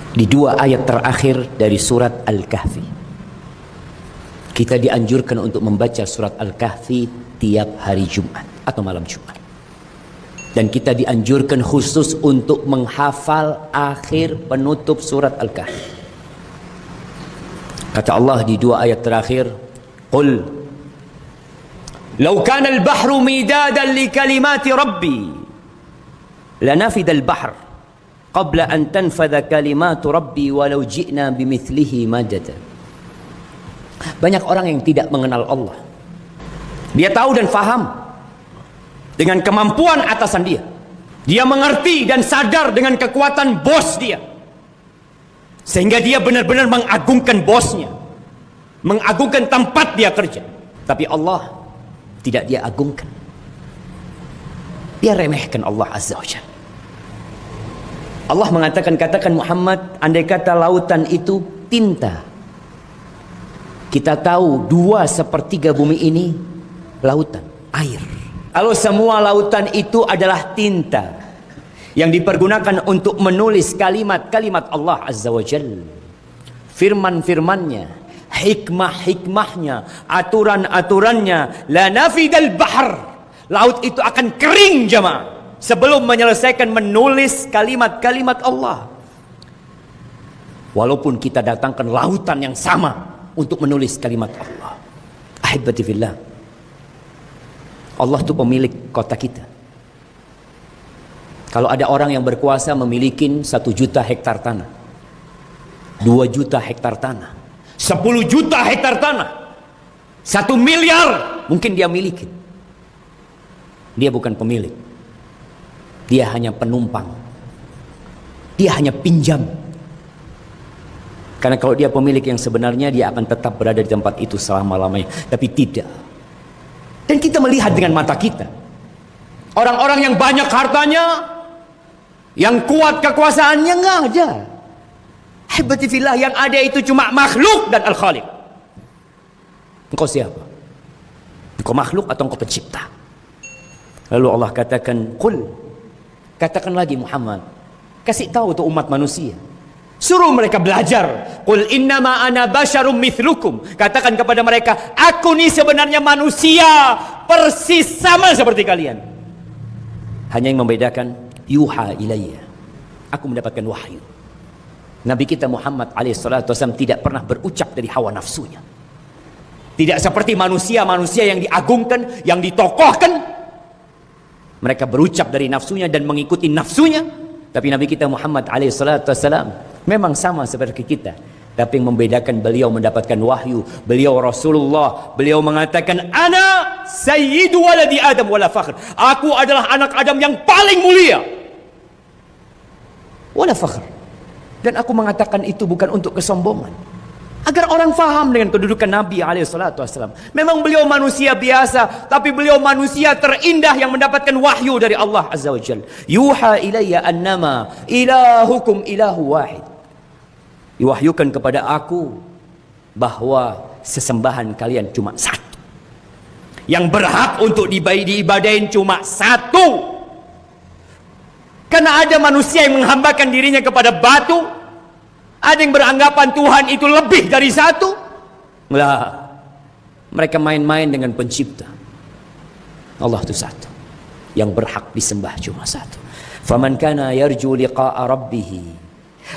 Di dua ayat terakhir dari surat Al-Kahfi, kita dianjurkan untuk membaca surat Al-Kahfi tiap hari Jumat atau malam Jumat. Dan kita dianjurkan khusus untuk menghafal akhir penutup surat Al-Kahfi. Kata Allah di dua ayat terakhir, Qul law kana al-bahru midadan li kalimati rabbi lanafida al-bahr qabla an tanfadha kalimatu rabbi walau ji'na bimithlihi madada. Banyak orang yang tidak mengenal Allah. Dia tahu dan faham dengan kemampuan atasan dia. Dia mengerti dan sadar dengan kekuatan bos dia. Sehingga dia benar-benar mengagungkan bosnya, mengagungkan tempat dia kerja. Tapi Allah tidak dia agungkan. Dia remehkan Allah Azza wa Jalla. Allah mengatakan, katakan Muhammad, andai kata lautan itu tinta. Kita tahu 2/3 bumi ini lautan, air. Kalau semua lautan itu adalah tinta yang dipergunakan untuk menulis kalimat-kalimat Allah Azza wa Jalla, firman-firmannya, hikmah-hikmahnya, aturan-aturannya, la nafidal bahr, laut itu akan kering jemaah sebelum menyelesaikan menulis kalimat-kalimat Allah. Walaupun kita datangkan lautan yang sama untuk menulis kalimat Allah. Ahibati fillah, Allah itu pemilik kota kita. Kalau ada orang yang berkuasa memiliki 1 juta hektar tanah, 2 juta hektar tanah, 10 juta hektar tanah, 1 miliar mungkin dia miliki. Dia bukan pemilik. Dia hanya penumpang. Dia hanya pinjam. Karena kalau dia pemilik yang sebenarnya, dia akan tetap berada di tempat itu selama-lamanya. Tapi tidak. Dan kita melihat dengan mata kita, orang-orang yang banyak hartanya, yang kuat kekuasaannya, nggak ada. Hebati fillah, yang ada itu cuma makhluk dan Al-Khaliq. Engkau siapa? Engkau makhluk atau engkau pencipta? Lalu Allah katakan, Qul, katakan lagi Muhammad, kasih tahu tuh umat manusia, suruh mereka belajar. Qul innama ana basyarum mithlukum, katakan kepada mereka, aku ini sebenarnya manusia persis sama seperti kalian. Hanya yang membedakan, yuha ilayya, aku mendapatkan wahyu. Nabi kita Muhammad alaihissalam tidak pernah berucap dari hawa nafsunya. Tidak seperti manusia-manusia yang diagungkan, yang ditokohkan. Mereka berucap dari nafsunya dan mengikuti nafsunya. Tapi Nabi kita Muhammad alaihissalam memang sama seperti kita. Tapi yang membedakan, beliau mendapatkan wahyu. Beliau Rasulullah. Beliau mengatakan, ana sayyidu waladi Adam wala fakhr. Aku adalah anak Adam yang paling mulia. Wala fakhr. Dan aku mengatakan itu bukan untuk kesombongan. Agar orang faham dengan kedudukan Nabi alaihissalam. Memang beliau manusia biasa, tapi beliau manusia terindah yang mendapatkan wahyu dari Allah Azza wa Jalla. Yuha ilayya annama ilahukum ilahu wahid. Diwahyukan kepada aku bahwa sesembahan kalian cuma satu. Yang berhak untuk diibadahin cuma satu. Karena ada manusia yang menghambakan dirinya kepada batu. Ada yang beranggapan Tuhan itu lebih dari satu. Lah, mereka main-main dengan pencipta. Allah itu satu. Yang berhak disembah cuma satu. Faman kana yarju liqa'a rabbih,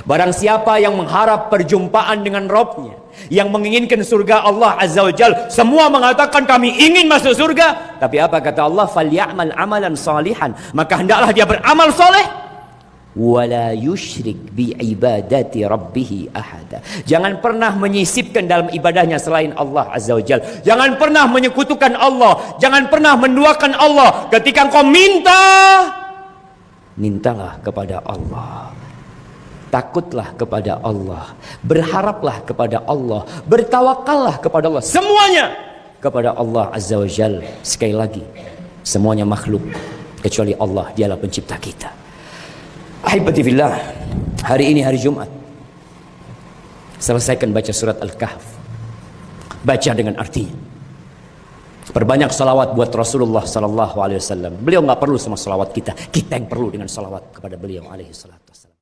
barang siapa yang mengharap perjumpaan dengan Rabbnya, yang menginginkan surga Allah Azza wa Jalla, semua mengatakan kami ingin masuk surga. Tapi apa kata Allah? Falyamal amalan salihan, maka hendaklah dia beramal soleh. Wala yusyrik bi ibadati rabbih ahada. Jangan pernah menyisipkan dalam ibadahnya selain Allah Azza wa Jalla. Jangan pernah menyekutukan Allah. Jangan pernah menduakan Allah. Ketika engkau minta, mintalah kepada Allah. Takutlah kepada Allah, berharaplah kepada Allah, bertawakallah kepada Allah, semuanya kepada Allah Azza wa Jalla. Sekali lagi, semuanya makhluk kecuali Allah, dialah pencipta kita. Ahibati fillah, hari ini hari Jumat, selesaikan baca surat Al-Kahf, baca dengan artinya. Perbanyak salawat buat Rasulullah sallallahu alaihi wasallam. Beliau nggak perlu sama salawat kita, kita yang perlu dengan salawat kepada beliau alaihi salatu wasallam.